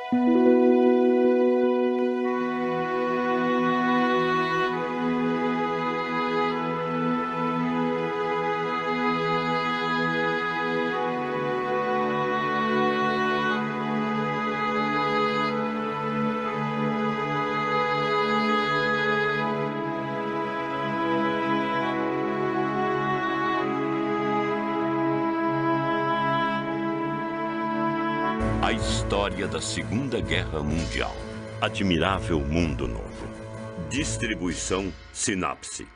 A história da Segunda Guerra Mundial. Admirável Mundo Novo. Distribuição Sinapse.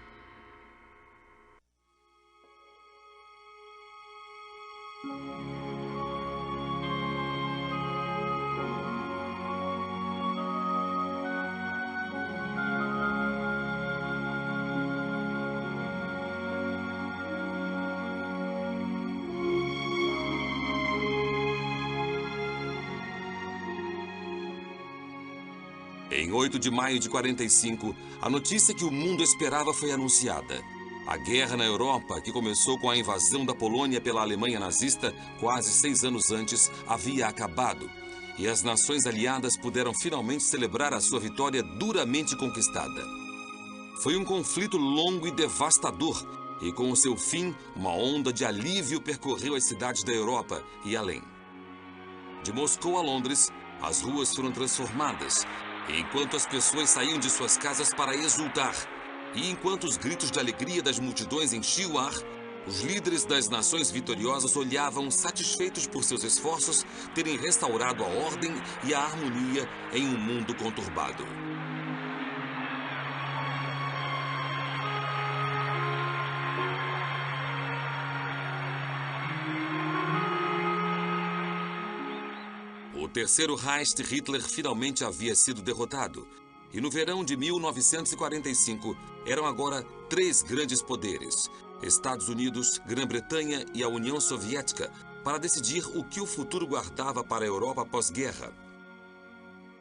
Em 8 de maio de 45, a notícia que o mundo esperava foi anunciada. A guerra na Europa, que começou com a invasão da Polônia pela Alemanha nazista, quase 6 anos antes, havia acabado. E as nações aliadas puderam finalmente celebrar a sua vitória duramente conquistada. Foi um conflito longo e devastador, e com o seu fim, uma onda de alívio percorreu as cidades da Europa e além. De Moscou a Londres, as ruas foram transformadas, enquanto as pessoas saíam de suas casas para exultar, e enquanto os gritos de alegria das multidões enchiam o ar, os líderes das nações vitoriosas olhavam satisfeitos por seus esforços terem restaurado a ordem e a harmonia em um mundo conturbado. O terceiro Reich de Hitler finalmente havia sido derrotado. E no verão de 1945, eram agora 3 grandes poderes, Estados Unidos, Grã-Bretanha e a União Soviética, para decidir o que o futuro guardava para a Europa pós-guerra.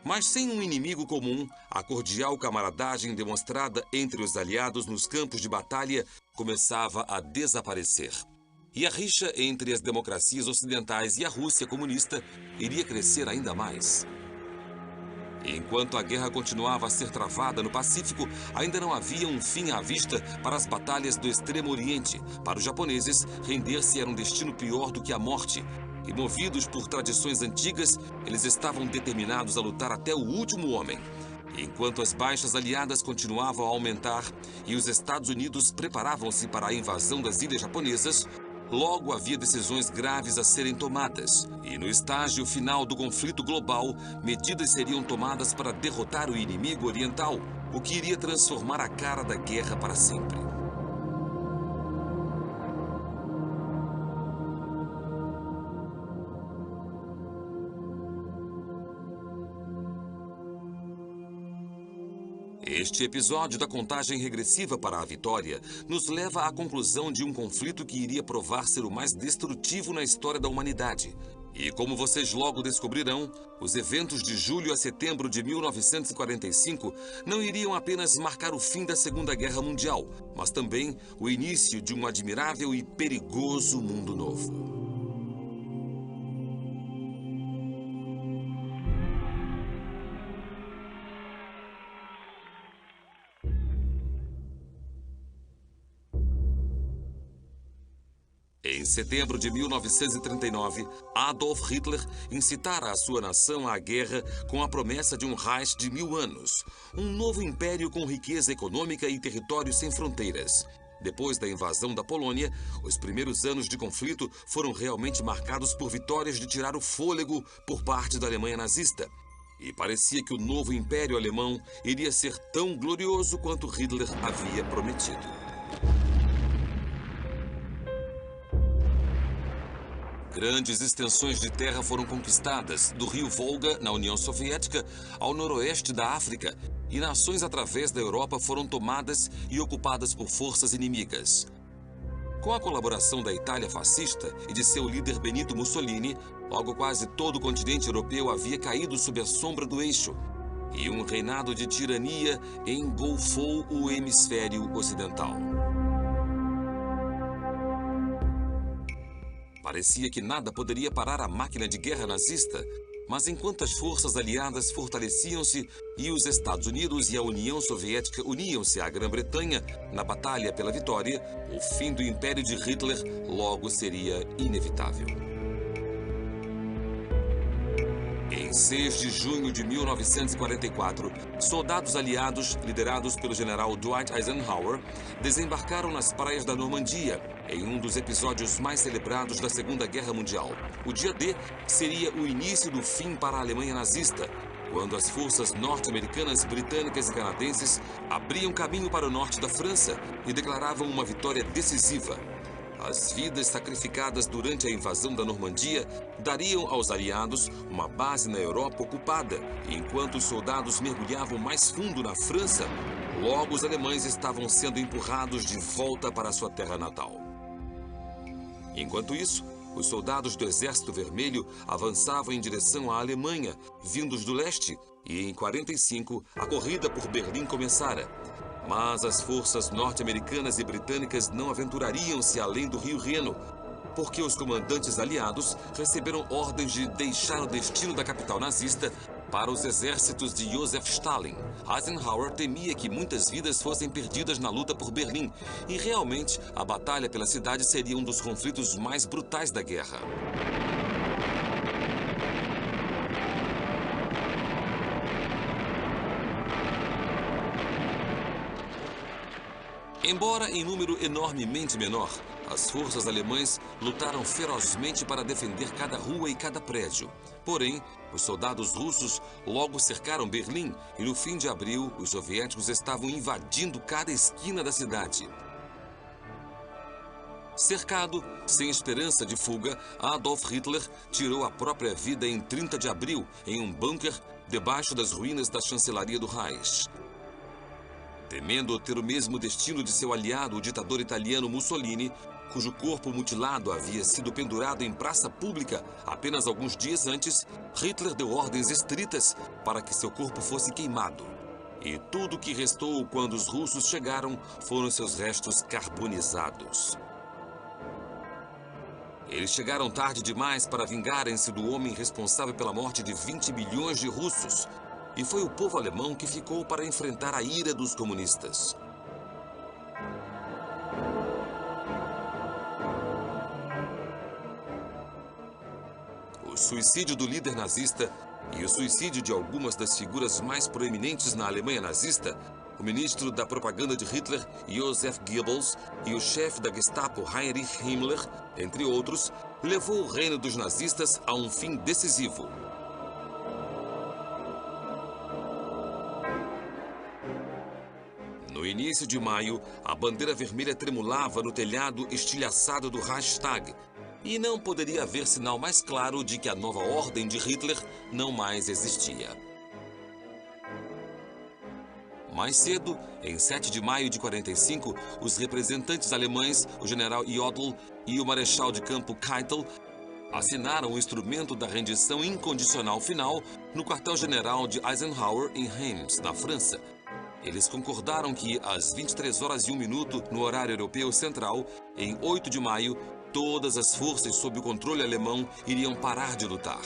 Mas sem um inimigo comum, a cordial camaradagem demonstrada entre os aliados nos campos de batalha começava a desaparecer. E a rixa entre as democracias ocidentais e a Rússia comunista iria crescer ainda mais. Enquanto a guerra continuava a ser travada no Pacífico, ainda não havia um fim à vista para as batalhas do Extremo Oriente. Para os japoneses, render-se era um destino pior do que a morte. E movidos por tradições antigas, eles estavam determinados a lutar até o último homem. Enquanto as baixas aliadas continuavam a aumentar e os Estados Unidos preparavam-se para a invasão das ilhas japonesas, logo havia decisões graves a serem tomadas. E no estágio final do conflito global, medidas seriam tomadas para derrotar o inimigo oriental, o que iria transformar a cara da guerra para sempre. Este episódio da contagem regressiva para a vitória nos leva à conclusão de um conflito que iria provar ser o mais destrutivo na história da humanidade. E como vocês logo descobrirão, os eventos de julho a setembro de 1945 não iriam apenas marcar o fim da Segunda Guerra Mundial, mas também o início de um admirável e perigoso mundo novo. Em setembro de 1939, Adolf Hitler incitara a sua nação à guerra com a promessa de um Reich de 1000 anos, um novo império com riqueza econômica e território sem fronteiras. Depois da invasão da Polônia, os primeiros anos de conflito foram realmente marcados por vitórias de tirar o fôlego por parte da Alemanha nazista. E parecia que o novo império alemão iria ser tão glorioso quanto Hitler havia prometido. Grandes extensões de terra foram conquistadas, do rio Volga, na União Soviética, ao noroeste da África, e nações através da Europa foram tomadas e ocupadas por forças inimigas. Com a colaboração da Itália fascista e de seu líder Benito Mussolini, logo quase todo o continente europeu havia caído sob a sombra do eixo, e um reinado de tirania engolfou o hemisfério ocidental. Parecia que nada poderia parar a máquina de guerra nazista, Mas enquanto as forças aliadas fortaleciam-se e os Estados Unidos e a União Soviética uniam-se à Grã-Bretanha na batalha pela vitória, o fim do Império de Hitler logo seria inevitável. Em 6 de junho de 1944, soldados aliados, liderados pelo general Dwight Eisenhower, desembarcaram nas praias da Normandia, em um dos episódios mais celebrados da Segunda Guerra Mundial. O dia D seria o início do fim para a Alemanha nazista, quando as forças norte-americanas, britânicas e canadenses abriam caminho para o norte da França e declaravam uma vitória decisiva. As vidas sacrificadas durante a invasão da Normandia dariam aos aliados uma base na Europa ocupada, e enquanto os soldados mergulhavam mais fundo na França, logo os alemães estavam sendo empurrados de volta para sua terra natal. Enquanto isso, os soldados do Exército Vermelho avançavam em direção à Alemanha, vindos do leste, e em 45 a corrida por Berlim começara. Mas as forças norte-americanas e britânicas não aventurariam-se além do rio Reno, porque os comandantes aliados receberam ordens de deixar o destino da capital nazista para os exércitos de Joseph Stalin. Eisenhower temia que muitas vidas fossem perdidas na luta por Berlim, e realmente a batalha pela cidade seria um dos conflitos mais brutais da guerra. Embora em número enormemente menor, as forças alemãs lutaram ferozmente para defender cada rua e cada prédio. Porém, os soldados russos logo cercaram Berlim e no fim de abril, os soviéticos estavam invadindo cada esquina da cidade. Cercado, sem esperança de fuga, Adolf Hitler tirou a própria vida em 30 de abril, em um bunker debaixo das ruínas da chancelaria do Reich. Temendo ter o mesmo destino de seu aliado, o ditador italiano Mussolini, cujo corpo mutilado havia sido pendurado em praça pública apenas alguns dias antes, Hitler deu ordens estritas para que seu corpo fosse queimado. E tudo o que restou quando os russos chegaram foram seus restos carbonizados. Eles chegaram tarde demais para vingarem-se do homem responsável pela morte de 20 milhões de russos. E foi o povo alemão que ficou para enfrentar a ira dos comunistas. O suicídio do líder nazista e o suicídio de algumas das figuras mais proeminentes na Alemanha nazista, o ministro da propaganda de Hitler, Joseph Goebbels, e o chefe da Gestapo, Heinrich Himmler, entre outros, levou o reino dos nazistas a um fim decisivo. No início de maio, a bandeira vermelha tremulava no telhado estilhaçado do Reichstag, e não poderia haver sinal mais claro de que a nova ordem de Hitler não mais existia. Mais cedo, em 7 de maio de 45, os representantes alemães, o general Jodl e o marechal de campo Keitel, assinaram o instrumento da rendição incondicional final no quartel-general de Eisenhower em Reims, na França. Eles concordaram que, às 23h01, no horário europeu central, em 8 de maio, todas as forças sob o controle alemão iriam parar de lutar.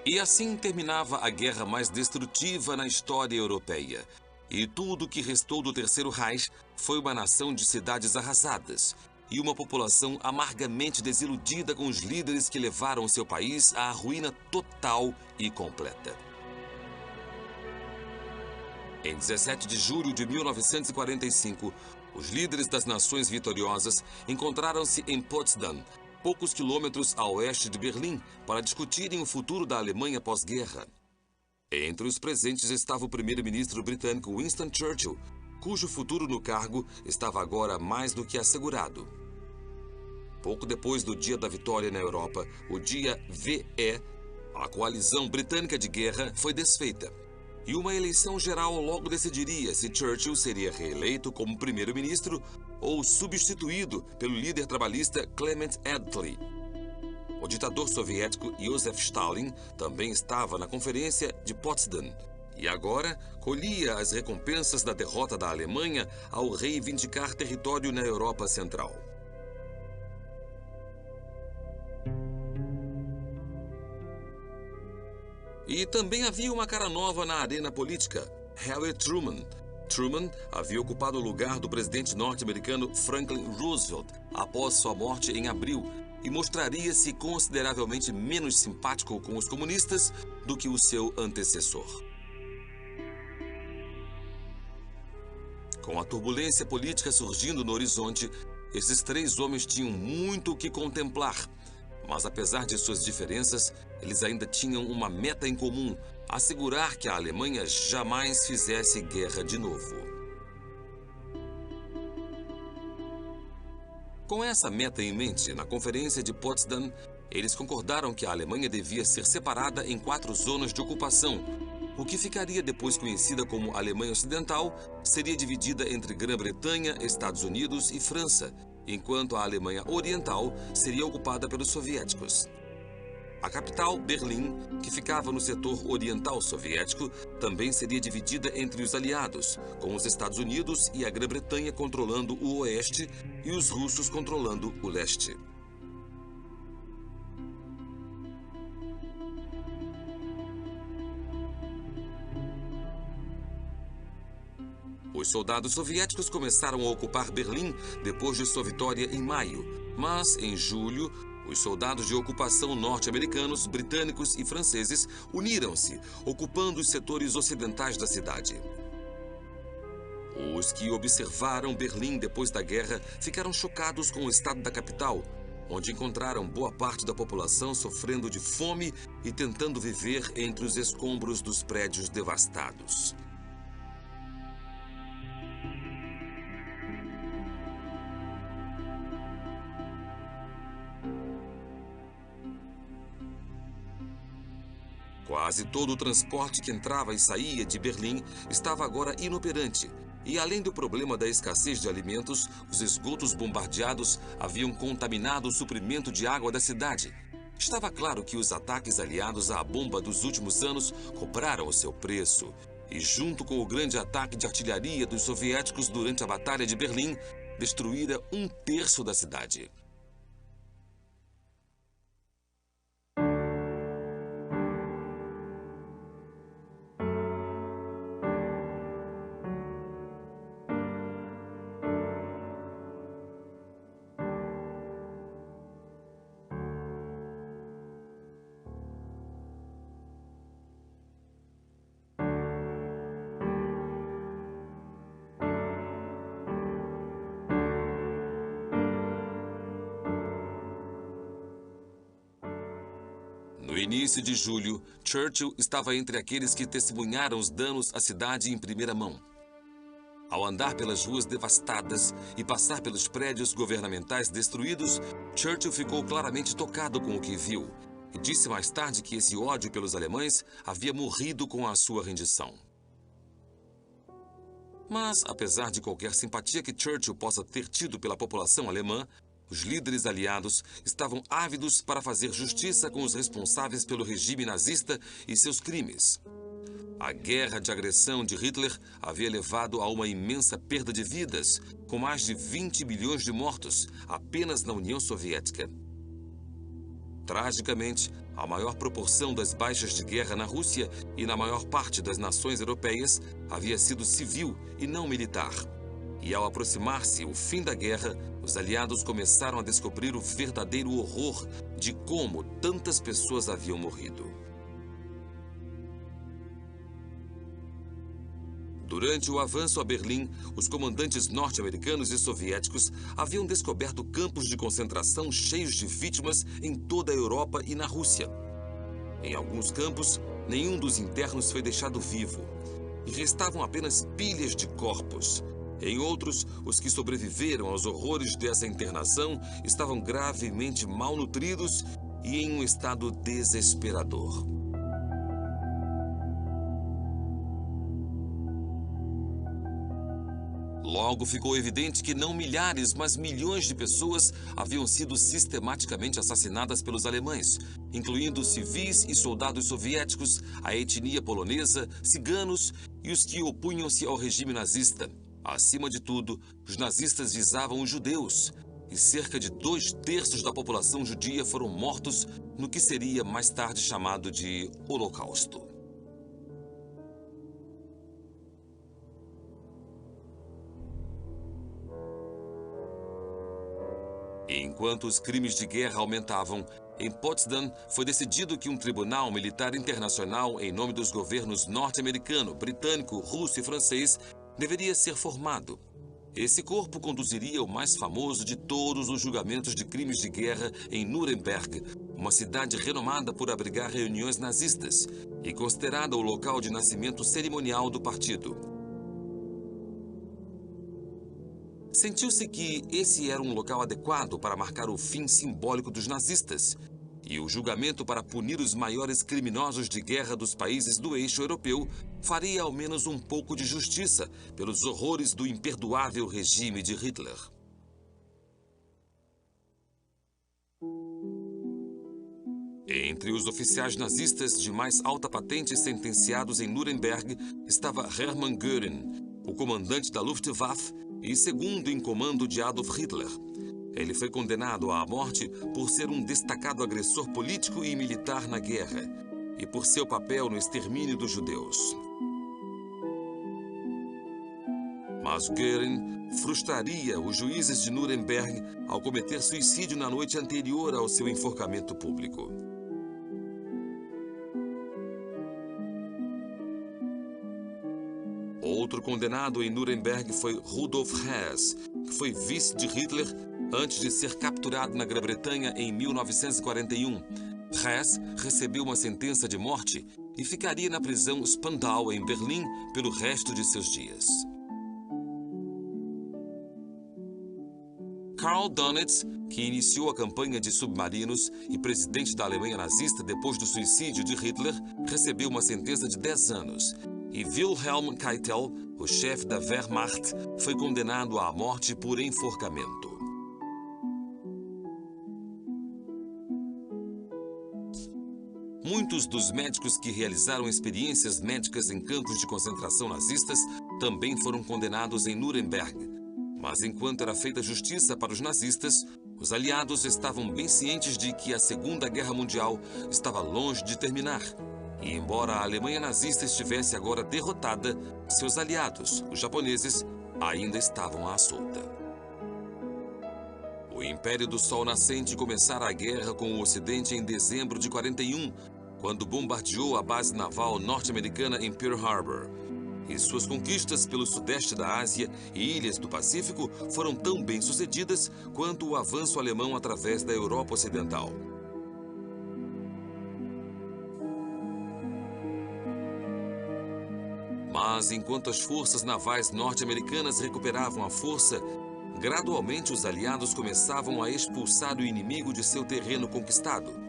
E assim terminava a guerra mais destrutiva na história europeia. E tudo o que restou do Terceiro Reich foi uma nação de cidades arrasadas e uma população amargamente desiludida com os líderes que levaram seu país à ruína total e completa. Em 17 de julho de 1945, os líderes das nações vitoriosas encontraram-se em Potsdam, poucos quilômetros a oeste de Berlim, para discutirem o futuro da Alemanha pós-guerra. Entre os presentes estava o primeiro-ministro britânico Winston Churchill, cujo futuro no cargo estava agora mais do que assegurado. Pouco depois do dia da vitória na Europa, o dia VE, a coalizão britânica de guerra foi desfeita. E uma eleição geral logo decidiria se Churchill seria reeleito como primeiro-ministro ou substituído pelo líder trabalhista Clement Attlee. O ditador soviético Joseph Stalin também estava na Conferência de Potsdam E agora colhia as recompensas da derrota da Alemanha ao reivindicar território na Europa Central. E também havia uma cara nova na arena política: Harry Truman. Truman havia ocupado o lugar do presidente norte-americano Franklin Roosevelt após sua morte em abril e mostraria-se consideravelmente menos simpático com os comunistas do que o seu antecessor. Com a turbulência política surgindo no horizonte, esses três homens tinham muito o que contemplar. Mas apesar de suas diferenças, eles ainda tinham uma meta em comum: assegurar que a Alemanha jamais fizesse guerra de novo. Com essa meta em mente, na Conferência de Potsdam, eles concordaram que a Alemanha devia ser separada em 4 zonas de ocupação. O que ficaria depois conhecida como Alemanha Ocidental seria dividida entre Grã-Bretanha, Estados Unidos e França, enquanto a Alemanha Oriental seria ocupada pelos soviéticos. A capital, Berlim, que ficava no setor oriental soviético, também seria dividida entre os aliados, com os Estados Unidos e a Grã-Bretanha controlando o oeste e os russos controlando o leste. Os soldados soviéticos começaram a ocupar Berlim depois de sua vitória em maio, mas em julho, os soldados de ocupação norte-americanos, britânicos e franceses uniram-se, ocupando os setores ocidentais da cidade. Os que observaram Berlim depois da guerra ficaram chocados com o estado da capital, onde encontraram boa parte da população sofrendo de fome e tentando viver entre os escombros dos prédios devastados. Quase todo o transporte que entrava e saía de Berlim estava agora inoperante. E além do problema da escassez de alimentos, os esgotos bombardeados haviam contaminado o suprimento de água da cidade. Estava claro que os ataques aliados à bomba dos últimos anos cobraram o seu preço. E junto com o grande ataque de artilharia dos soviéticos durante a Batalha de Berlim, destruíra 1/3 da cidade. No início de julho, Churchill estava entre aqueles que testemunharam os danos à cidade em primeira mão. Ao andar pelas ruas devastadas e passar pelos prédios governamentais destruídos, Churchill ficou claramente tocado com o que viu e disse mais tarde que esse ódio pelos alemães havia morrido com a sua rendição. Mas, apesar de qualquer simpatia que Churchill possa ter tido pela população alemã, os líderes aliados estavam ávidos para fazer justiça com os responsáveis pelo regime nazista e seus crimes. A guerra de agressão de Hitler havia levado a uma imensa perda de vidas, com mais de 20 milhões de mortos apenas na União Soviética. Tragicamente, a maior proporção das baixas de guerra na Rússia e na maior parte das nações europeias havia sido civil e não militar. E ao aproximar-se o fim da guerra, os aliados começaram a descobrir o verdadeiro horror de como tantas pessoas haviam morrido. Durante o avanço a Berlim, os comandantes norte-americanos e soviéticos haviam descoberto campos de concentração cheios de vítimas em toda a Europa e na Rússia. Em alguns campos, nenhum dos internos foi deixado vivo, e restavam apenas pilhas de corpos. Em outros, os que sobreviveram aos horrores dessa internação estavam gravemente malnutridos e em um estado desesperador. Logo ficou evidente que não milhares, mas milhões de pessoas haviam sido sistematicamente assassinadas pelos alemães, incluindo civis e soldados soviéticos, a etnia polonesa, ciganos e os que opunham-se ao regime nazista. Acima de tudo, os nazistas visavam os judeus, e cerca de 2/3 da população judia foram mortos no que seria mais tarde chamado de Holocausto. Enquanto os crimes de guerra aumentavam, em Potsdam foi decidido que um tribunal militar internacional em nome dos governos norte-americano, britânico, russo e francês deveria ser formado. Esse corpo conduziria o mais famoso de todos os julgamentos de crimes de guerra em Nuremberg, uma cidade renomada por abrigar reuniões nazistas e considerada o local de nascimento cerimonial do partido. Sentiu-se que esse era um local adequado para marcar o fim simbólico dos nazistas, e o julgamento para punir os maiores criminosos de guerra dos países do eixo europeu faria ao menos um pouco de justiça pelos horrores do imperdoável regime de Hitler. Entre os oficiais nazistas de mais alta patente sentenciados em Nuremberg estava Hermann Göring, o comandante da Luftwaffe e segundo em comando de Adolf Hitler. Ele foi condenado à morte por ser um destacado agressor político e militar na guerra e por seu papel no extermínio dos judeus. Mas Göring frustraria os juízes de Nuremberg ao cometer suicídio na noite anterior ao seu enforcamento público. Outro condenado em Nuremberg foi Rudolf Hess, que foi vice de Hitler antes de ser capturado na Grã-Bretanha em 1941. Hess recebeu uma sentença de morte e ficaria na prisão Spandau, em Berlim, pelo resto de seus dias. Karl Donitz, que iniciou a campanha de submarinos e presidente da Alemanha nazista depois do suicídio de Hitler, recebeu uma sentença de 10 anos. E Wilhelm Keitel, o chefe da Wehrmacht, foi condenado à morte por enforcamento. Muitos dos médicos que realizaram experiências médicas em campos de concentração nazistas também foram condenados em Nuremberg. Mas enquanto era feita justiça para os nazistas, os aliados estavam bem cientes de que a Segunda Guerra Mundial estava longe de terminar. E embora a Alemanha nazista estivesse agora derrotada, seus aliados, os japoneses, ainda estavam à solta. O Império do Sol Nascente começara a guerra com o Ocidente em dezembro de 41, quando bombardeou a base naval norte-americana em Pearl Harbor. E suas conquistas pelo sudeste da Ásia e ilhas do Pacífico foram tão bem-sucedidas quanto o avanço alemão através da Europa Ocidental. Mas enquanto as forças navais norte-americanas recuperavam a força, gradualmente os aliados começavam a expulsar o inimigo de seu terreno conquistado.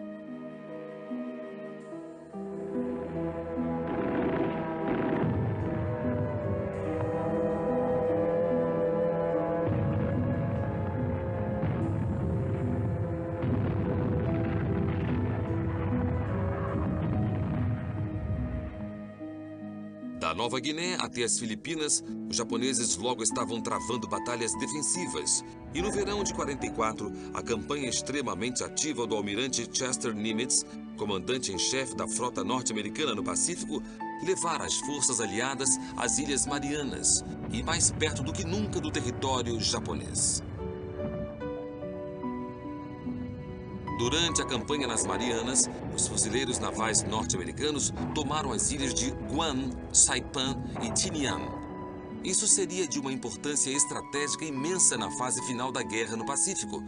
Da Nova Guiné até as Filipinas, os japoneses logo estavam travando batalhas defensivas. E no verão de 44, a campanha extremamente ativa do almirante Chester Nimitz, comandante em chefe da frota norte-americana no Pacífico, levara as forças aliadas às Ilhas Marianas e mais perto do que nunca do território japonês. Durante a campanha nas Marianas, os fuzileiros navais norte-americanos tomaram as ilhas de Guam, Saipan e Tinian. Isso seria de uma importância estratégica imensa na fase final da guerra no Pacífico,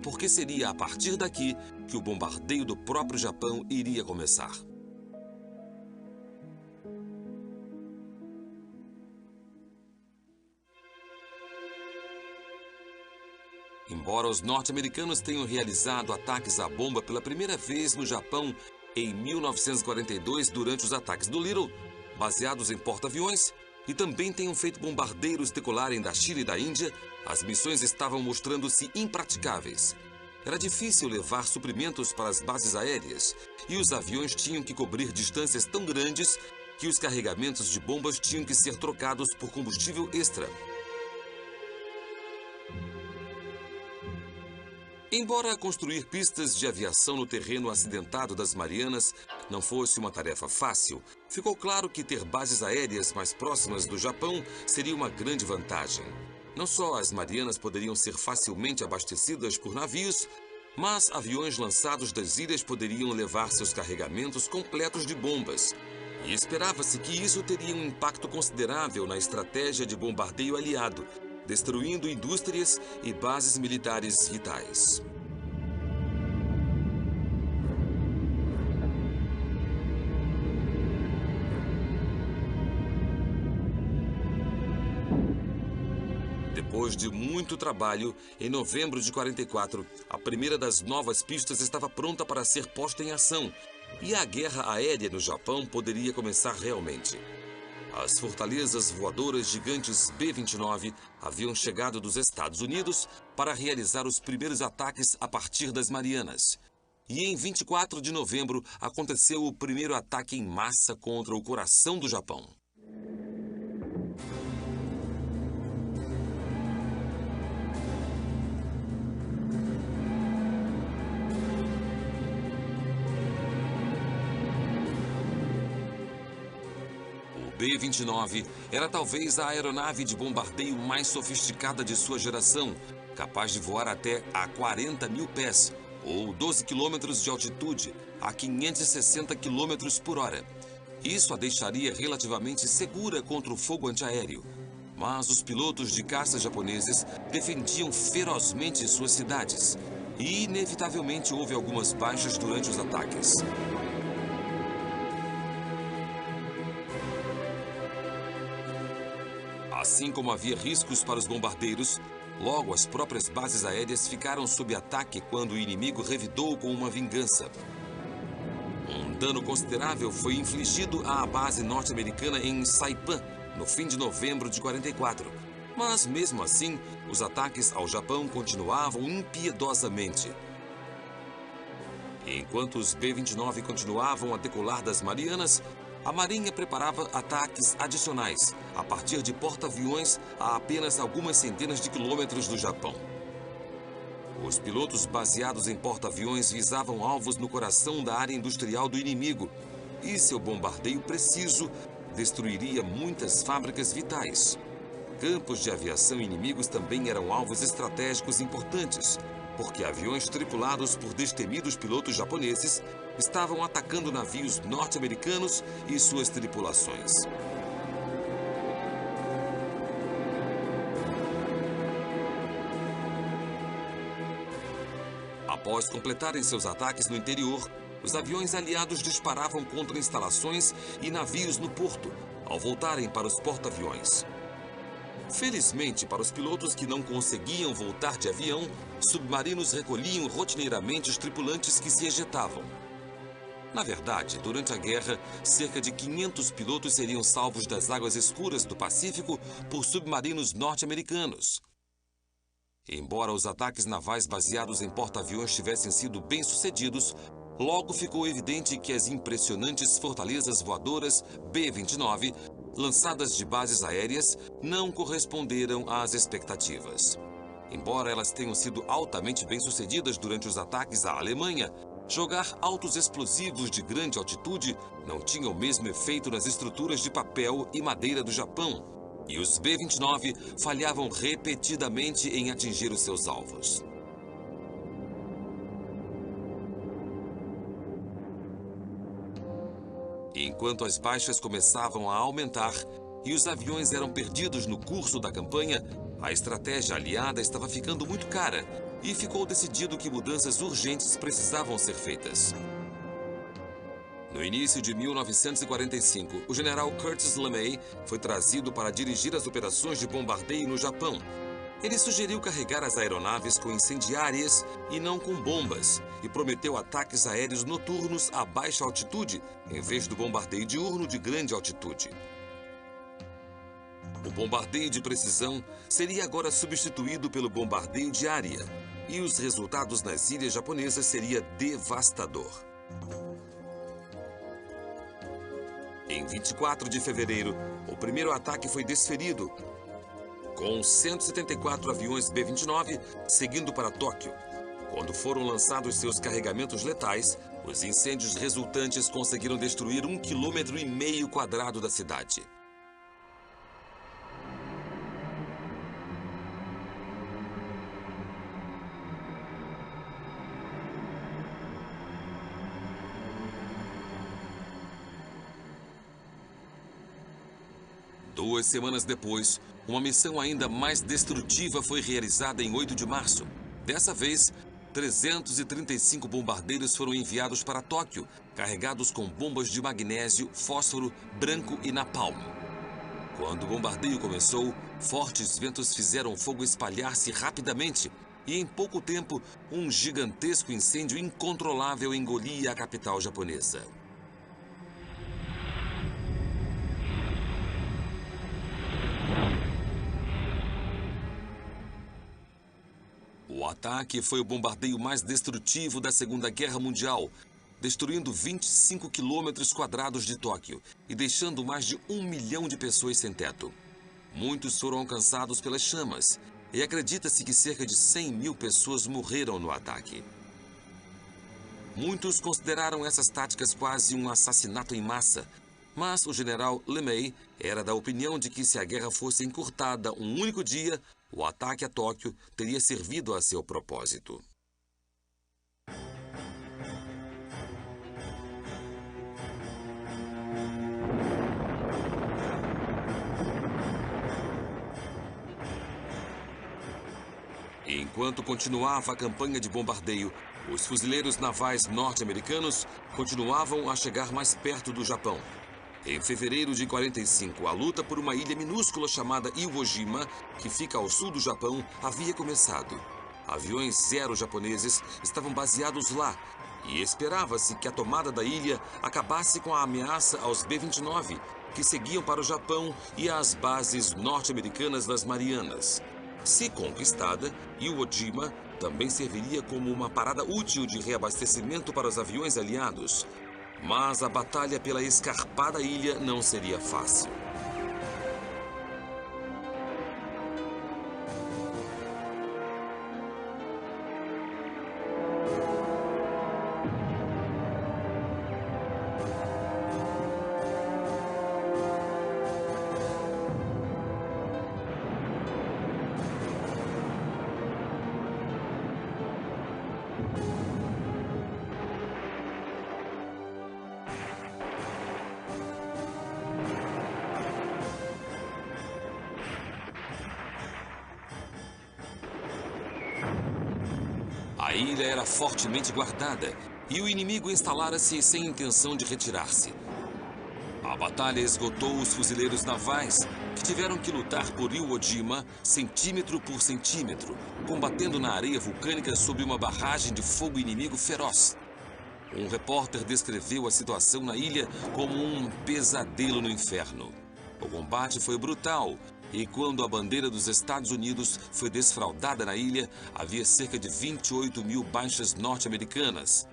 porque seria a partir daqui que o bombardeio do próprio Japão iria começar. Embora os norte-americanos tenham realizado ataques à bomba pela primeira vez no Japão em 1942 durante os ataques do Little, baseados em porta-aviões, e também tenham feito bombardeiros decolarem da China e da Índia, as missões estavam mostrando-se impraticáveis. Era difícil levar suprimentos para as bases aéreas e os aviões tinham que cobrir distâncias tão grandes que os carregamentos de bombas tinham que ser trocados por combustível extra. Embora construir pistas de aviação no terreno acidentado das Marianas não fosse uma tarefa fácil, ficou claro que ter bases aéreas mais próximas do Japão seria uma grande vantagem. Não só as Marianas poderiam ser facilmente abastecidas por navios, mas aviões lançados das ilhas poderiam levar seus carregamentos completos de bombas. E esperava-se que isso teria um impacto considerável na estratégia de bombardeio aliado, destruindo indústrias e bases militares vitais. Depois de muito trabalho, em novembro de 44, a primeira das novas pistas estava pronta para ser posta em ação, e a guerra aérea no Japão poderia começar realmente. As fortalezas voadoras gigantes B-29 haviam chegado dos Estados Unidos para realizar os primeiros ataques a partir das Marianas. E em 24 de novembro aconteceu o primeiro ataque em massa contra o coração do Japão. O B-29 era talvez a aeronave de bombardeio mais sofisticada de sua geração, capaz de voar até a 40 mil pés, ou 12 quilômetros de altitude, a 560 quilômetros por hora. Isso a deixaria relativamente segura contra o fogo antiaéreo. Mas os pilotos de caça japoneses defendiam ferozmente suas cidades, e inevitavelmente houve algumas baixas durante os ataques. Assim como havia riscos para os bombardeiros, logo as próprias bases aéreas ficaram sob ataque quando o inimigo revidou com uma vingança. Um dano considerável foi infligido à base norte-americana em Saipan, no fim de novembro de 44. Mas, mesmo assim, os ataques ao Japão continuavam impiedosamente. E enquanto os B-29 continuavam a decolar das Marianas, a Marinha preparava ataques adicionais, a partir de porta-aviões a apenas algumas centenas de quilômetros do Japão. Os pilotos baseados em porta-aviões visavam alvos no coração da área industrial do inimigo, e seu bombardeio preciso destruiria muitas fábricas vitais. Campos de aviação inimigos também eram alvos estratégicos importantes, porque aviões tripulados por destemidos pilotos japoneses estavam atacando navios norte-americanos e suas tripulações. Após completarem seus ataques no interior, os aviões aliados disparavam contra instalações e navios no porto, ao voltarem para os porta-aviões. Felizmente, para os pilotos que não conseguiam voltar de avião, submarinos recolhiam rotineiramente os tripulantes que se ejetavam. Na verdade, durante a guerra, cerca de 500 pilotos seriam salvos das águas escuras do Pacífico por submarinos norte-americanos. Embora os ataques navais baseados em porta-aviões tivessem sido bem-sucedidos, logo ficou evidente que as impressionantes fortalezas voadoras B-29, lançadas de bases aéreas, não corresponderam às expectativas. Embora elas tenham sido altamente bem-sucedidas durante os ataques à Alemanha, jogar altos explosivos de grande altitude não tinha o mesmo efeito nas estruturas de papel e madeira do Japão, e os B-29 falhavam repetidamente em atingir os seus alvos. Enquanto as baixas começavam a aumentar e os aviões eram perdidos no curso da campanha, a estratégia aliada estava ficando muito cara e ficou decidido que mudanças urgentes precisavam ser feitas. No início de 1945, o general Curtis LeMay foi trazido para dirigir as operações de bombardeio no Japão. Ele sugeriu carregar as aeronaves com incendiárias e não com bombas, e prometeu ataques aéreos noturnos a baixa altitude, em vez do bombardeio diurno de grande altitude. O bombardeio de precisão seria agora substituído pelo bombardeio de área, e os resultados nas ilhas japonesas seria devastador. Em 24 de fevereiro, o primeiro ataque foi desferido, com 174 aviões B-29 seguindo para Tóquio. Quando foram lançados seus carregamentos letais, os incêndios resultantes conseguiram destruir 1,5 km² da cidade. Duas semanas depois, uma missão ainda mais destrutiva foi realizada em 8 de março. Dessa vez, 335 bombardeiros foram enviados para Tóquio, carregados com bombas de magnésio, fósforo, branco e napalm. Quando o bombardeio começou, fortes ventos fizeram o fogo espalhar-se rapidamente e, em pouco tempo, um gigantesco incêndio incontrolável engolia a capital japonesa. O ataque foi o bombardeio mais destrutivo da Segunda Guerra Mundial, destruindo 25 km² de Tóquio e deixando mais de 1 milhão de pessoas sem teto. Muitos foram alcançados pelas chamas e acredita-se que cerca de 100 mil pessoas morreram no ataque. Muitos consideraram essas táticas quase um assassinato em massa, mas o general LeMay era da opinião de que se a guerra fosse encurtada um único dia, o ataque a Tóquio teria servido a seu propósito. Enquanto continuava a campanha de bombardeio, os fuzileiros navais norte-americanos continuavam a chegar mais perto do Japão. Em fevereiro de 45, a luta por uma ilha minúscula chamada Iwo Jima, que fica ao sul do Japão, havia começado. Aviões Zero japoneses estavam baseados lá e esperava-se que a tomada da ilha acabasse com a ameaça aos B-29, que seguiam para o Japão e às bases norte-americanas das Marianas. Se conquistada, Iwo Jima também serviria como uma parada útil de reabastecimento para os aviões aliados. Mas a batalha pela escarpada ilha não seria fácil. A ilha era fortemente guardada e o inimigo instalara-se sem intenção de retirar-se. A batalha esgotou os fuzileiros navais, que tiveram que lutar por Iwo Jima centímetro por centímetro, combatendo na areia vulcânica sob uma barragem de fogo inimigo feroz. Um repórter descreveu a situação na ilha como um pesadelo no inferno. O combate foi brutal. E quando a bandeira dos Estados Unidos foi desfraldada na ilha, havia cerca de 28 mil baixas norte-americanas.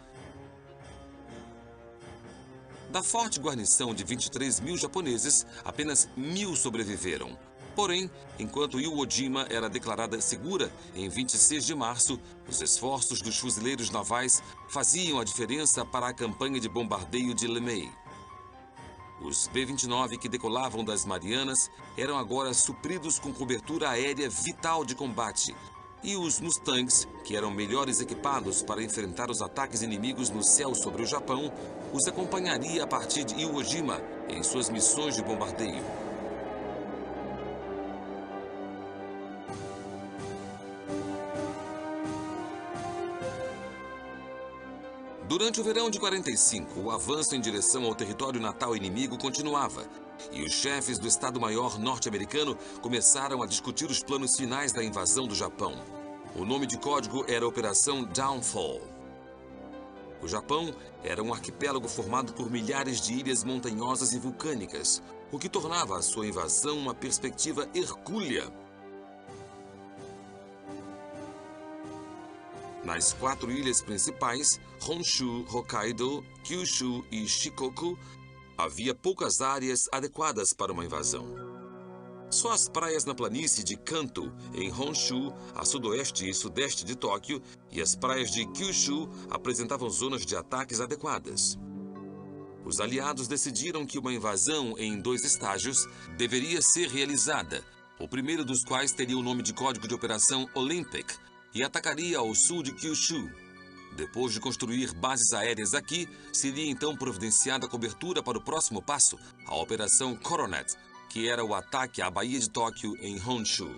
Da forte guarnição de 23 mil japoneses, apenas 1.000 sobreviveram. Porém, enquanto Iwo Jima era declarada segura, em 26 de março, os esforços dos fuzileiros navais faziam a diferença para a campanha de bombardeio de LeMay. Os B-29 que decolavam das Marianas eram agora supridos com cobertura aérea vital de combate, e os Mustangs, que eram melhores equipados para enfrentar os ataques inimigos no céu sobre o Japão, os acompanharia a partir de Iwo Jima em suas missões de bombardeio. Durante o verão de 45, o avanço em direção ao território natal inimigo continuava, e os chefes do Estado-Maior norte-americano começaram a discutir os planos finais da invasão do Japão. O nome de código era Operação Downfall. O Japão era um arquipélago formado por milhares de ilhas montanhosas e vulcânicas. o que tornava a sua invasão uma perspectiva hercúlea. Nas 4 ilhas principais, Honshu, Hokkaido, Kyushu e Shikoku, havia poucas áreas adequadas para uma invasão. Só as praias na planície de Kanto, em Honshu, a sudoeste e sudeste de Tóquio, e as praias de Kyushu apresentavam zonas de ataques adequadas. Os aliados decidiram que uma invasão em 2 estágios deveria ser realizada, o primeiro dos quais teria o nome de Código de Operação Olympic e atacaria ao sul de Kyushu. Depois de construir bases aéreas aqui, seria então providenciada a cobertura para o próximo passo, a Operação Coronet, que era o ataque à Baía de Tóquio em Honshu.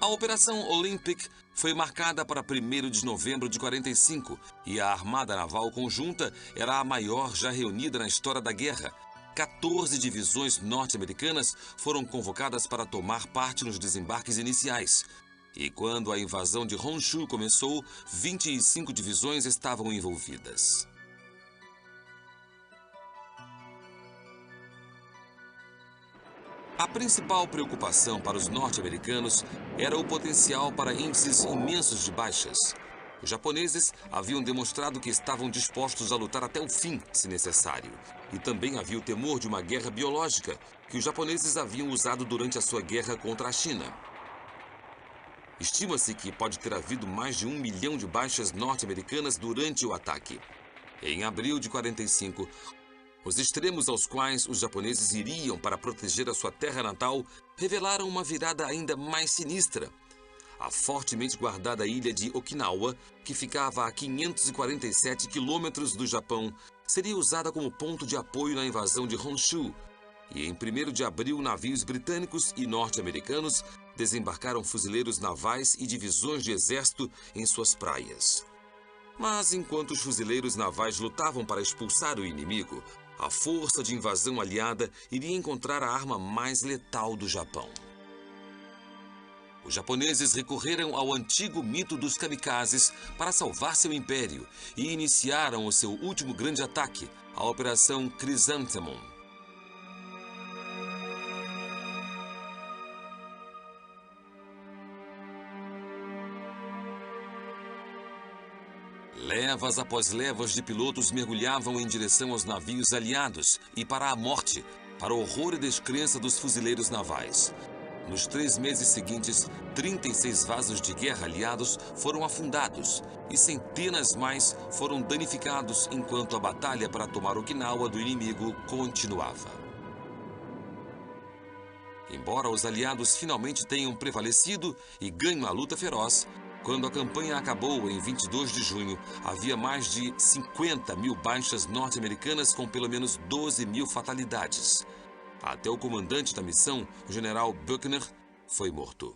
A Operação Olympic foi marcada para 1º de novembro de 45 e a Armada Naval Conjunta era a maior já reunida na história da guerra. 14 divisões norte-americanas foram convocadas para tomar parte nos desembarques iniciais. E quando a invasão de Honshu começou, 25 divisões estavam envolvidas. A principal preocupação para os norte-americanos era o potencial para índices imensos de baixas. Os japoneses haviam demonstrado que estavam dispostos a lutar até o fim, se necessário. E também havia o temor de uma guerra biológica, que os japoneses haviam usado durante a sua guerra contra a China. Estima-se que pode ter havido mais de 1 milhão de baixas norte-americanas durante o ataque. Em abril de 45, os extremos aos quais os japoneses iriam para proteger a sua terra natal revelaram uma virada ainda mais sinistra. A fortemente guardada ilha de Okinawa, que ficava a 547 quilômetros do Japão, seria usada como ponto de apoio na invasão de Honshu. E em 1º de abril, navios britânicos e norte-americanos desembarcaram fuzileiros navais e divisões de exército em suas praias. Mas enquanto os fuzileiros navais lutavam para expulsar o inimigo, a força de invasão aliada iria encontrar a arma mais letal do Japão. Os japoneses recorreram ao antigo mito dos kamikazes para salvar seu império e iniciaram o seu último grande ataque, a Operação Chrysanthemum. Levas após levas de pilotos mergulhavam em direção aos navios aliados e para a morte, para o horror e descrença dos fuzileiros navais. Nos 3 meses seguintes, 36 vasos de guerra aliados foram afundados e centenas mais foram danificados enquanto a batalha para tomar Okinawa do inimigo continuava. Embora os aliados finalmente tenham prevalecido e ganho a luta feroz, quando a campanha acabou em 22 de junho, havia mais de 50 mil baixas norte-americanas com pelo menos 12 mil fatalidades. Até o comandante da missão, o general Buckner, foi morto.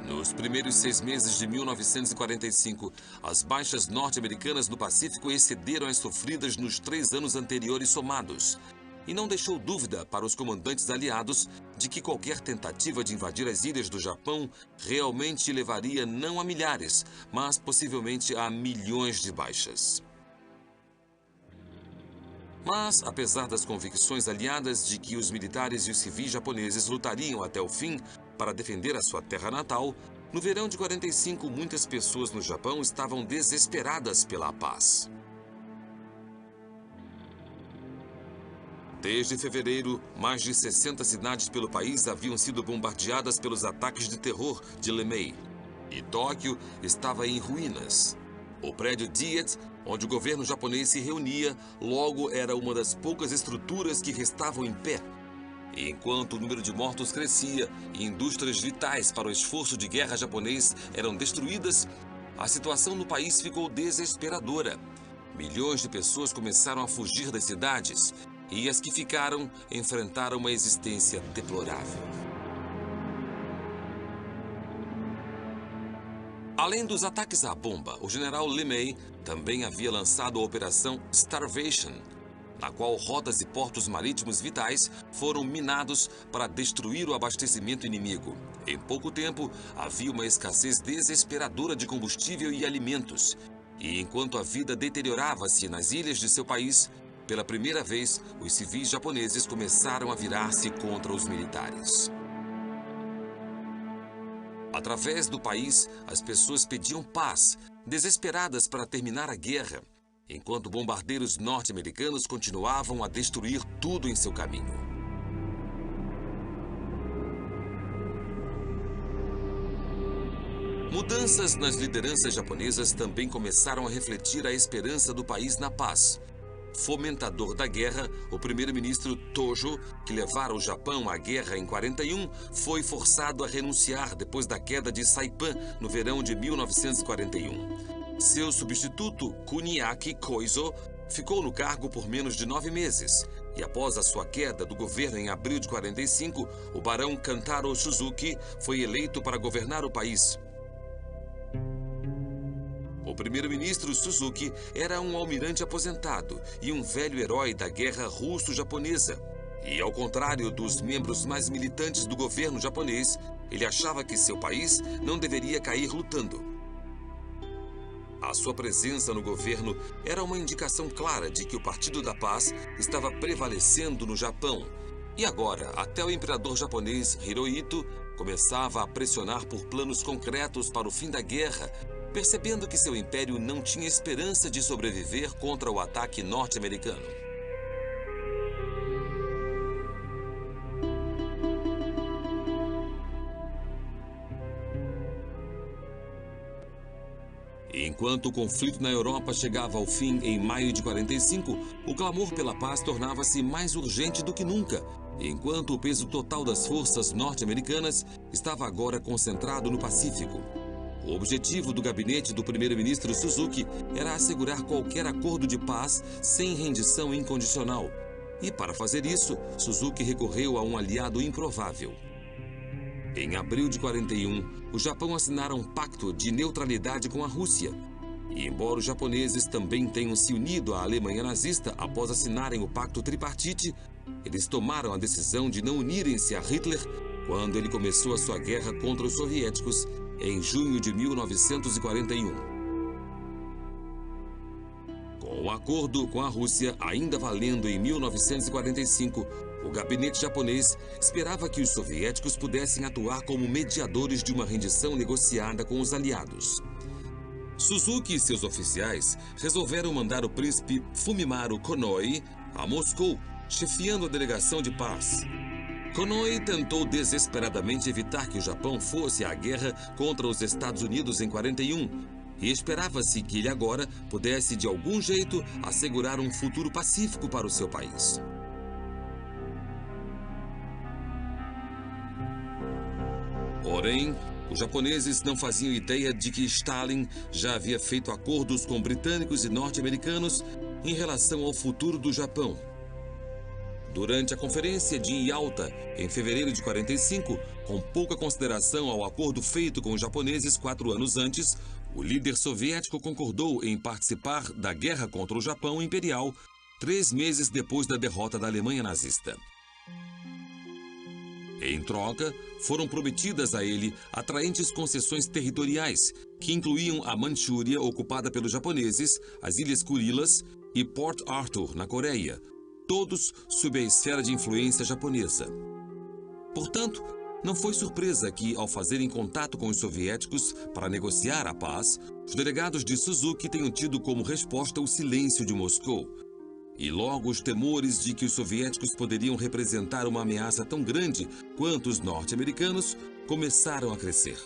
Nos primeiros 6 meses de 1945, as baixas norte-americanas no Pacífico excederam as sofridas nos 3 anos anteriores somados. E não deixou dúvida para os comandantes aliados de que qualquer tentativa de invadir as ilhas do Japão realmente levaria não a milhares, mas possivelmente a milhões de baixas. Mas, apesar das convicções aliadas de que os militares e os civis japoneses lutariam até o fim para defender a sua terra natal, no verão de 45, muitas pessoas no Japão estavam desesperadas pela paz. Desde fevereiro, mais de 60 cidades pelo país haviam sido bombardeadas pelos ataques de terror de Lemei. E Tóquio estava em ruínas. O prédio Diet, onde o governo japonês se reunia, logo era uma das poucas estruturas que restavam em pé. E enquanto o número de mortos crescia e indústrias vitais para o esforço de guerra japonês eram destruídas, a situação no país ficou desesperadora. Milhões de pessoas começaram a fugir das cidades e as que ficaram enfrentaram uma existência deplorável. Além dos ataques à bomba, o general Lemay também havia lançado a Operação Starvation. na qual rotas e portos marítimos vitais foram minados para destruir o abastecimento inimigo. Em pouco tempo, havia uma escassez desesperadora de combustível e alimentos. E enquanto a vida deteriorava-se nas ilhas de seu país, pela primeira vez, os civis japoneses começaram a virar-se contra os militares. Através do país, as pessoas pediam paz, desesperadas para terminar a guerra, enquanto bombardeiros norte-americanos continuavam a destruir tudo em seu caminho. Mudanças nas lideranças japonesas também começaram a refletir a esperança do país na paz. Fomentador da guerra, o primeiro-ministro Tojo, que levara o Japão à guerra em 41, foi forçado a renunciar depois da queda de Saipan no verão de 1941. Seu substituto, Kuniaki Koizo, ficou no cargo por menos de 9 meses. E após a sua queda do governo em abril de 45, o barão Kantaro Suzuki foi eleito para governar o país. O primeiro-ministro Suzuki era um almirante aposentado e um velho herói da guerra russo-japonesa. E, ao contrário dos membros mais militantes do governo japonês, ele achava que seu país não deveria cair lutando. A sua presença no governo era uma indicação clara de que o Partido da Paz estava prevalecendo no Japão. E agora, até o imperador japonês Hirohito começava a pressionar por planos concretos para o fim da guerra, percebendo que seu império não tinha esperança de sobreviver contra o ataque norte-americano. Enquanto o conflito na Europa chegava ao fim em maio de 45, o clamor pela paz tornava-se mais urgente do que nunca, enquanto o peso total das forças norte-americanas estava agora concentrado no Pacífico. O objetivo do gabinete do primeiro-ministro Suzuki era assegurar qualquer acordo de paz sem rendição incondicional. E para fazer isso, Suzuki recorreu a um aliado improvável. Em abril de 41, o Japão assinara um pacto de neutralidade com a Rússia. E embora os japoneses também tenham se unido à Alemanha nazista após assinarem o pacto tripartite, eles tomaram a decisão de não unirem-se a Hitler quando ele começou a sua guerra contra os soviéticos em junho de 1941. Com o acordo com a Rússia ainda valendo em 1945, o gabinete japonês esperava que os soviéticos pudessem atuar como mediadores de uma rendição negociada com os aliados. Suzuki e seus oficiais resolveram mandar o príncipe Fumimaru Konoe a Moscou, chefiando a delegação de paz. Konoe tentou desesperadamente evitar que o Japão fosse à guerra contra os Estados Unidos em 41 e esperava-se que ele agora pudesse de algum jeito assegurar um futuro pacífico para o seu país. Porém, os japoneses não faziam ideia de que Stalin já havia feito acordos com britânicos e norte-americanos em relação ao futuro do Japão. Durante a conferência de Yalta, em fevereiro de 45, com pouca consideração ao acordo feito com os japoneses 4 anos antes, o líder soviético concordou em participar da guerra contra o Japão Imperial 3 meses depois da derrota da Alemanha nazista. Em troca, foram prometidas a ele atraentes concessões territoriais, que incluíam a Manchúria ocupada pelos japoneses, as Ilhas Kurilas e Port Arthur, na Coreia, todos sob a esfera de influência japonesa. Portanto, não foi surpresa que, ao fazerem contato com os soviéticos para negociar a paz, os delegados de Suzuki tenham tido como resposta o silêncio de Moscou. E logo os temores de que os soviéticos poderiam representar uma ameaça tão grande quanto os norte-americanos começaram a crescer.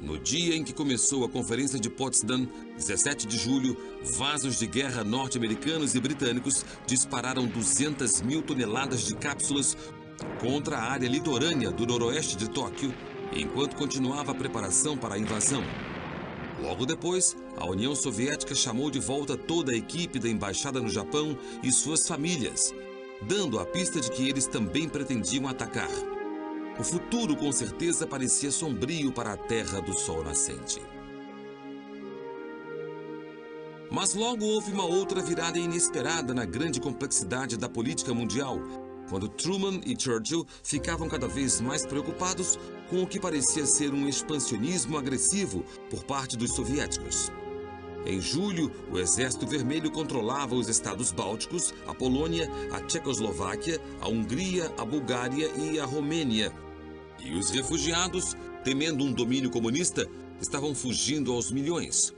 No dia em que começou a Conferência de Potsdam, 17 de julho, vasos de guerra norte-americanos e britânicos dispararam 200 mil toneladas de cápsulas contra a área litorânea do noroeste de Tóquio, enquanto continuava a preparação para a invasão. Logo depois, a União Soviética chamou de volta toda a equipe da embaixada no Japão e suas famílias, dando a pista de que eles também pretendiam atacar. O futuro, com certeza, parecia sombrio para a terra do sol nascente. Mas logo houve uma outra virada inesperada na grande complexidade da política mundial, quando Truman e Churchill ficavam cada vez mais preocupados com o que parecia ser um expansionismo agressivo por parte dos soviéticos. Em julho, o Exército Vermelho controlava os estados bálticos, a Polônia, a Tchecoslováquia, a Hungria, a Bulgária e a Romênia. E os refugiados, temendo um domínio comunista, estavam fugindo aos milhões.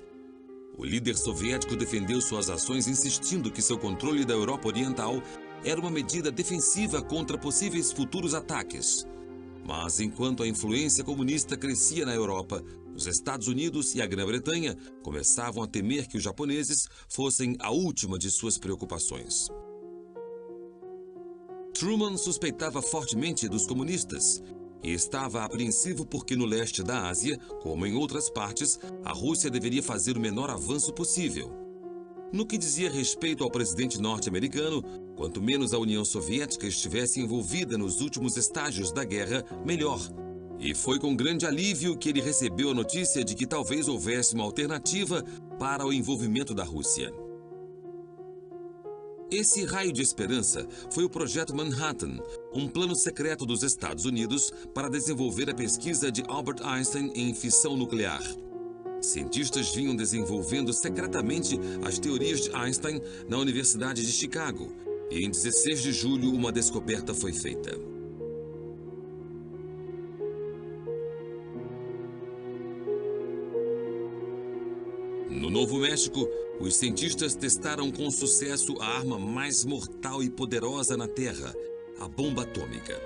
O líder soviético defendeu suas ações insistindo que seu controle da Europa Oriental era uma medida defensiva contra possíveis futuros ataques. Mas enquanto a influência comunista crescia na Europa, os Estados Unidos e a Grã-Bretanha começavam a temer que os japoneses fossem a última de suas preocupações. Truman suspeitava fortemente dos comunistas e estava apreensivo porque no leste da Ásia, como em outras partes, a Rússia deveria fazer o menor avanço possível. No que dizia respeito ao presidente norte-americano, quanto menos a União Soviética estivesse envolvida nos últimos estágios da guerra, melhor. E foi com grande alívio que ele recebeu a notícia de que talvez houvesse uma alternativa para o envolvimento da Rússia. Esse raio de esperança foi o Projeto Manhattan, um plano secreto dos Estados Unidos para desenvolver a pesquisa de Albert Einstein em fissão nuclear. Cientistas vinham desenvolvendo secretamente as teorias de Einstein na Universidade de Chicago, e em 16 de julho uma descoberta foi feita. No Novo México, os cientistas testaram com sucesso a arma mais mortal e poderosa na Terra, a bomba atômica.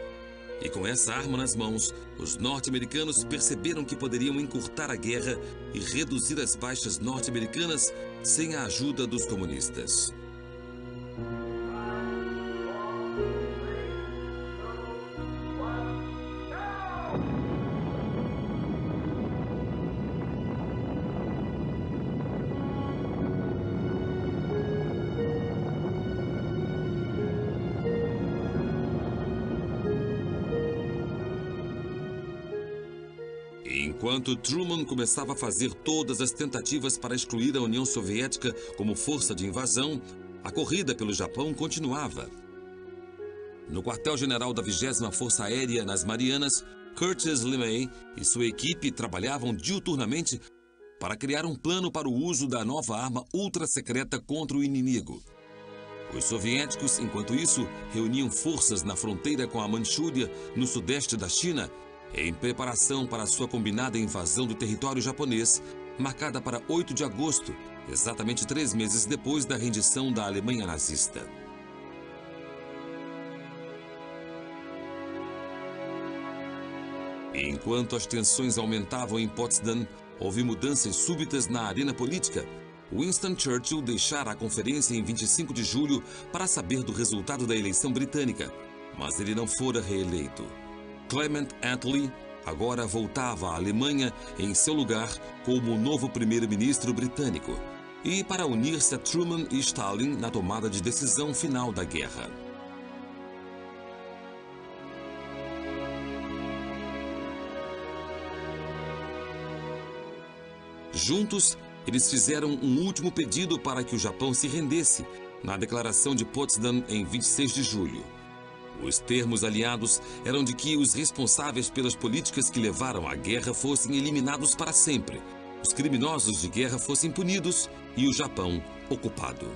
E com essa arma nas mãos, os norte-americanos perceberam que poderiam encurtar a guerra e reduzir as baixas norte-americanas sem a ajuda dos comunistas. Enquanto Truman começava a fazer todas as tentativas para excluir a União Soviética como força de invasão, a corrida pelo Japão continuava. No quartel-general da 20ª Força Aérea nas Marianas, Curtis LeMay e sua equipe trabalhavam diuturnamente para criar um plano para o uso da nova arma ultra-secreta contra o inimigo. Os soviéticos, enquanto isso, reuniam forças na fronteira com a Manchúria, no sudeste da China, em preparação para sua combinada invasão do território japonês, marcada para 8 de agosto, exatamente 3 meses depois da rendição da Alemanha nazista. Enquanto as tensões aumentavam em Potsdam, houve mudanças súbitas na arena política. Winston Churchill deixara a conferência em 25 de julho para saber do resultado da eleição britânica, mas ele não fora reeleito. Clement Attlee agora voltava à Alemanha em seu lugar como o novo primeiro-ministro britânico e para unir-se a Truman e Stalin na tomada de decisão final da guerra. Juntos, eles fizeram um último pedido para que o Japão se rendesse na Declaração de Potsdam em 26 de julho. Os termos aliados eram de que os responsáveis pelas políticas que levaram à guerra fossem eliminados para sempre, os criminosos de guerra fossem punidos e o Japão ocupado.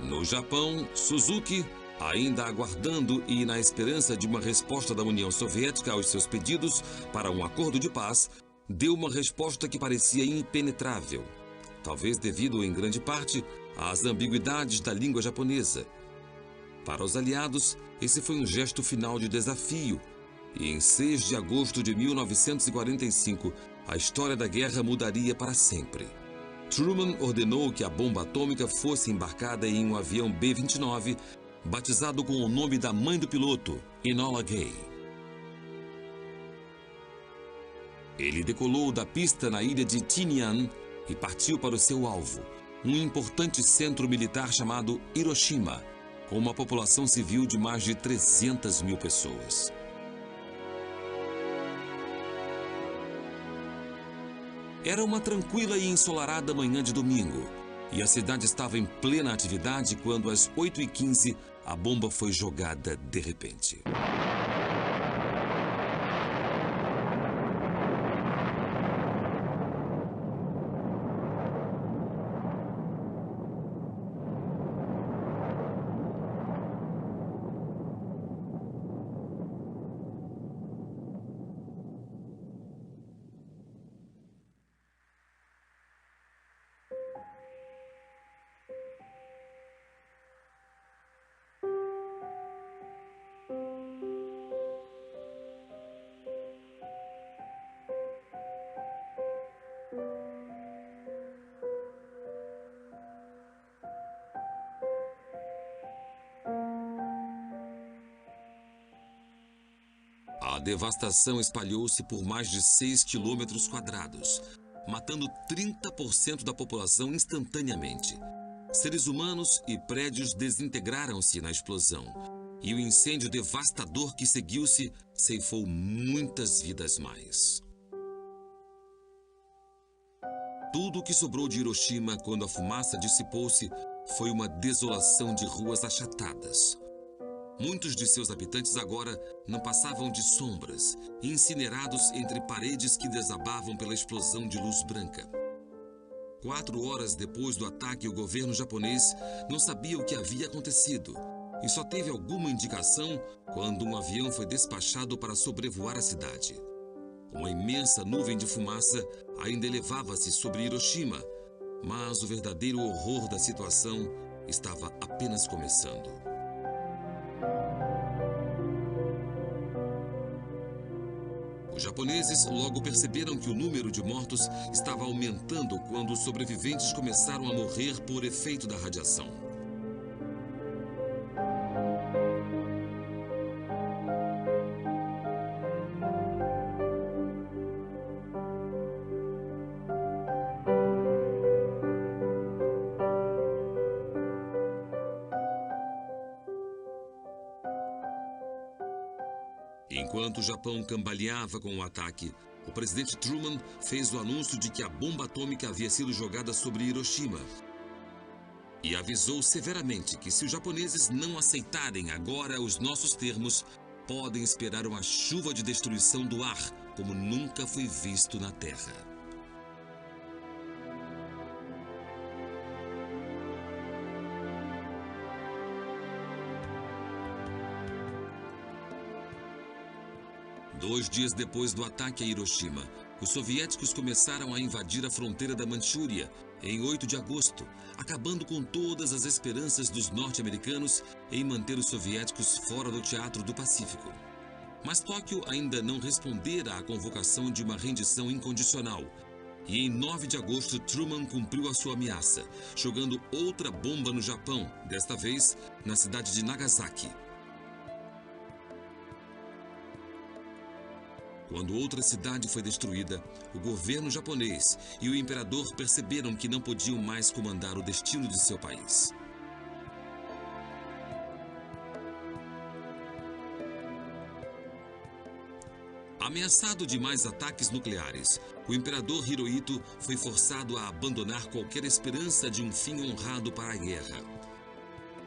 No Japão, Suzuki, ainda aguardando e na esperança de uma resposta da União Soviética aos seus pedidos para um acordo de paz, deu uma resposta que parecia impenetrável, talvez devido, em grande parte, às ambiguidades da língua japonesa. Para os aliados, esse foi um gesto final de desafio, e em 6 de agosto de 1945, a história da guerra mudaria para sempre. Truman ordenou que a bomba atômica fosse embarcada em um avião B-29, batizado com o nome da mãe do piloto, Enola Gay. Ele decolou da pista na ilha de Tinian e partiu para o seu alvo, um importante centro militar chamado Hiroshima, com uma população civil de mais de 300 mil pessoas. Era uma tranquila e ensolarada manhã de domingo, e a cidade estava em plena atividade quando, às 8h15, a bomba foi jogada de repente. A devastação espalhou-se por mais de 6 quilômetros quadrados, matando 30% da população instantaneamente. Seres humanos e prédios desintegraram-se na explosão, e o incêndio devastador que seguiu-se ceifou muitas vidas mais. Tudo o que sobrou de Hiroshima quando a fumaça dissipou-se foi uma desolação de ruas achatadas. Muitos de seus habitantes agora não passavam de sombras, incinerados entre paredes que desabavam pela explosão de luz branca. 4 horas depois do ataque, o governo japonês não sabia o que havia acontecido e só teve alguma indicação quando um avião foi despachado para sobrevoar a cidade. Uma imensa nuvem de fumaça ainda elevava-se sobre Hiroshima, mas o verdadeiro horror da situação estava apenas começando. Os japoneses logo perceberam que o número de mortos estava aumentando quando os sobreviventes começaram a morrer por efeito da radiação. Enquanto o Japão cambaleava com o ataque, o presidente Truman fez o anúncio de que a bomba atômica havia sido jogada sobre Hiroshima e avisou severamente que se os japoneses não aceitarem agora os nossos termos, podem esperar uma chuva de destruição do ar como nunca foi visto na Terra. Dois dias depois do ataque a Hiroshima, os soviéticos começaram a invadir a fronteira da Manchúria em 8 de agosto, acabando com todas as esperanças dos norte-americanos em manter os soviéticos fora do Teatro do Pacífico. Mas Tóquio ainda não respondera à convocação de uma rendição incondicional. E em 9 de agosto, Truman cumpriu a sua ameaça, jogando outra bomba no Japão, desta vez na cidade de Nagasaki. Quando outra cidade foi destruída, o governo japonês e o imperador perceberam que não podiam mais comandar o destino de seu país. Ameaçado de mais ataques nucleares, o imperador Hirohito foi forçado a abandonar qualquer esperança de um fim honrado para a guerra.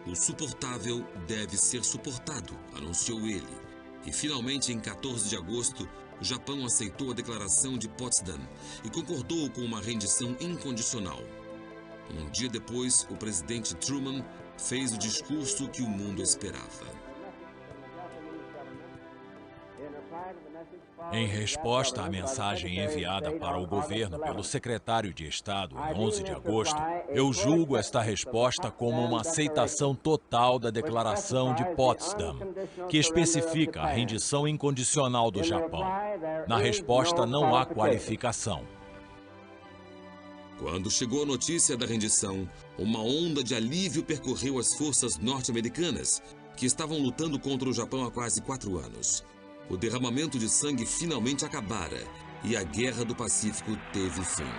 O suportável deve ser suportado, anunciou ele. E finalmente, em 14 de agosto, o Japão aceitou a Declaração de Potsdam e concordou com uma rendição incondicional. Um dia depois, o presidente Truman fez o discurso que o mundo esperava. Em resposta à mensagem enviada para o governo pelo secretário de Estado em 11 de agosto, eu julgo esta resposta como uma aceitação total da Declaração de Potsdam, que especifica a rendição incondicional do Japão. Na resposta não há qualificação. Quando chegou a notícia da rendição, uma onda de alívio percorreu as forças norte-americanas, que estavam lutando contra o Japão há quase 4 anos. O derramamento de sangue finalmente acabara e a Guerra do Pacífico teve fim.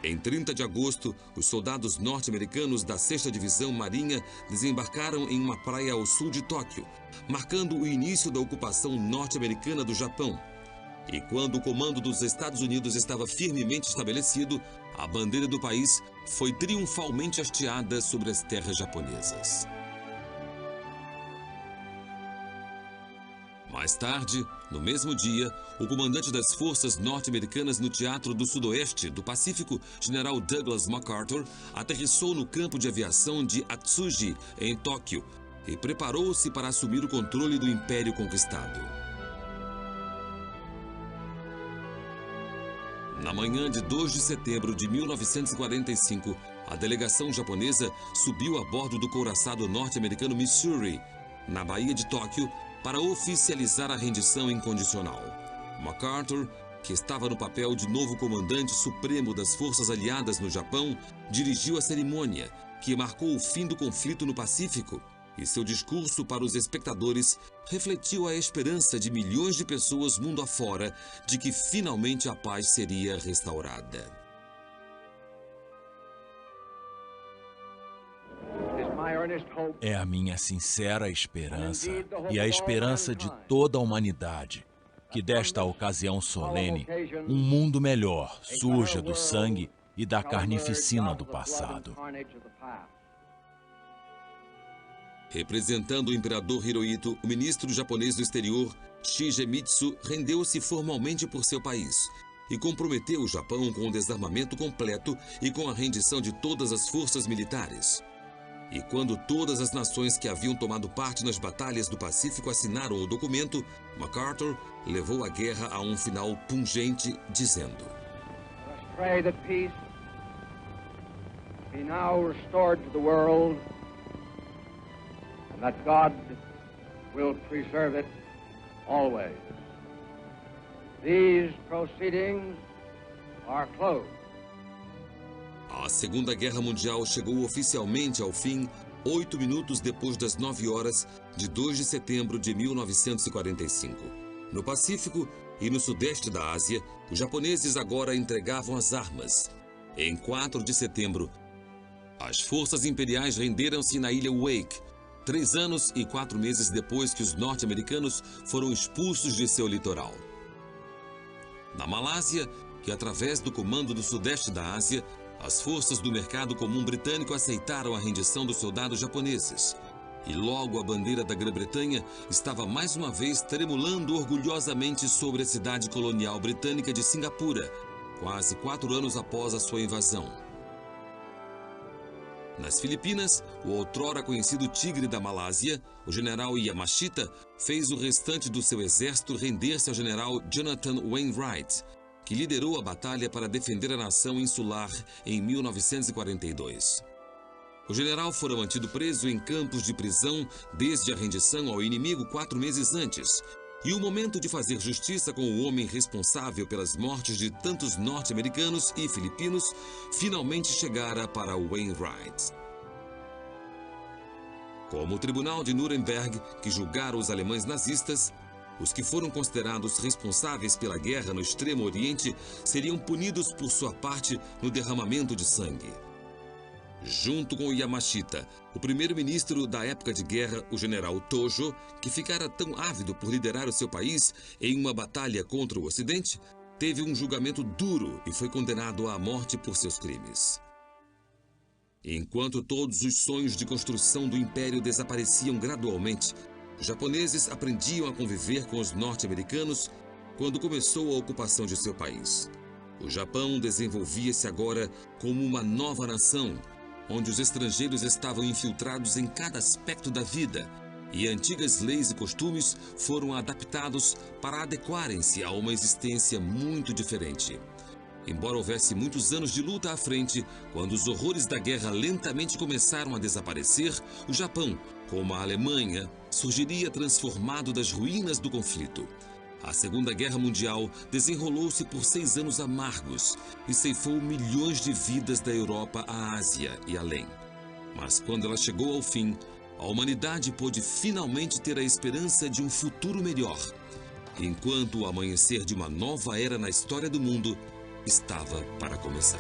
Em 30 de agosto, os soldados norte-americanos da 6ª Divisão Marinha desembarcaram em uma praia ao sul de Tóquio, marcando o início da ocupação norte-americana do Japão. E quando o comando dos Estados Unidos estava firmemente estabelecido, a bandeira do país foi triunfalmente hasteada sobre as terras japonesas. Mais tarde, no mesmo dia, o comandante das forças norte-americanas no Teatro do Sudoeste do Pacífico, General Douglas MacArthur, aterrissou no campo de aviação de Atsugi, em Tóquio, e preparou-se para assumir o controle do Império conquistado. Na manhã de 2 de setembro de 1945, a delegação japonesa subiu a bordo do couraçado norte-americano Missouri, na Baía de Tóquio, para oficializar a rendição incondicional. MacArthur, que estava no papel de novo comandante supremo das forças aliadas no Japão, dirigiu a cerimônia, que marcou o fim do conflito no Pacífico, e seu discurso para os espectadores refletiu a esperança de milhões de pessoas mundo afora de que finalmente a paz seria restaurada. É a minha sincera esperança e a esperança de toda a humanidade que desta ocasião solene um mundo melhor surja do sangue e da carnificina do passado. Representando o imperador Hirohito, o ministro japonês do exterior, Shigemitsu, rendeu-se formalmente por seu país e comprometeu o Japão com o desarmamento completo e com a rendição de todas as forças militares. E quando todas as nações que haviam tomado parte nas batalhas do Pacífico assinaram o documento, MacArthur levou a guerra a um final pungente, dizendo: Let us pray that peace be now restored to the world, and that God will preserve it always. These proceedings are closed. A Segunda Guerra Mundial chegou oficialmente ao fim 8 minutos depois das 9 horas de 2 de setembro de 1945. No Pacífico e no sudeste da Ásia, os japoneses agora entregavam as armas. Em 4 de setembro, as forças imperiais renderam-se na ilha Wake, 3 anos e 4 meses depois que os norte-americanos foram expulsos de seu litoral. Na Malásia, que através do comando do sudeste da Ásia, as forças do mercado comum britânico aceitaram a rendição dos soldados japoneses. E logo a bandeira da Grã-Bretanha estava mais uma vez tremulando orgulhosamente sobre a cidade colonial britânica de Singapura, quase 4 anos após a sua invasão. Nas Filipinas, o outrora conhecido Tigre da Malásia, o general Yamashita, fez o restante do seu exército render-se ao general Jonathan Wainwright, que liderou a batalha para defender a nação insular em 1942. O general fora mantido preso em campos de prisão desde a rendição ao inimigo 4 meses antes, e o momento de fazer justiça com o homem responsável pelas mortes de tantos norte-americanos e filipinos finalmente chegara para Wainwright. Como o Tribunal de Nuremberg, que julgara os alemães nazistas, os que foram considerados responsáveis pela guerra no Extremo Oriente seriam punidos por sua parte no derramamento de sangue. Junto com Yamashita, o primeiro-ministro da época de guerra, o general Tojo, que ficara tão ávido por liderar o seu país em uma batalha contra o Ocidente, teve um julgamento duro e foi condenado à morte por seus crimes. Enquanto todos os sonhos de construção do império desapareciam gradualmente, os japoneses aprendiam a conviver com os norte-americanos quando começou a ocupação de seu país. O Japão desenvolvia-se agora como uma nova nação, onde os estrangeiros estavam infiltrados em cada aspecto da vida, e antigas leis e costumes foram adaptados para adequarem-se a uma existência muito diferente. Embora houvesse muitos anos de luta à frente, quando os horrores da guerra lentamente começaram a desaparecer, o Japão, como a Alemanha, surgiria transformado das ruínas do conflito. A Segunda Guerra Mundial desenrolou-se por 6 anos amargos e ceifou milhões de vidas da Europa à Ásia e além. Mas quando ela chegou ao fim, a humanidade pôde finalmente ter a esperança de um futuro melhor, enquanto o amanhecer de uma nova era na história do mundo estava para começar.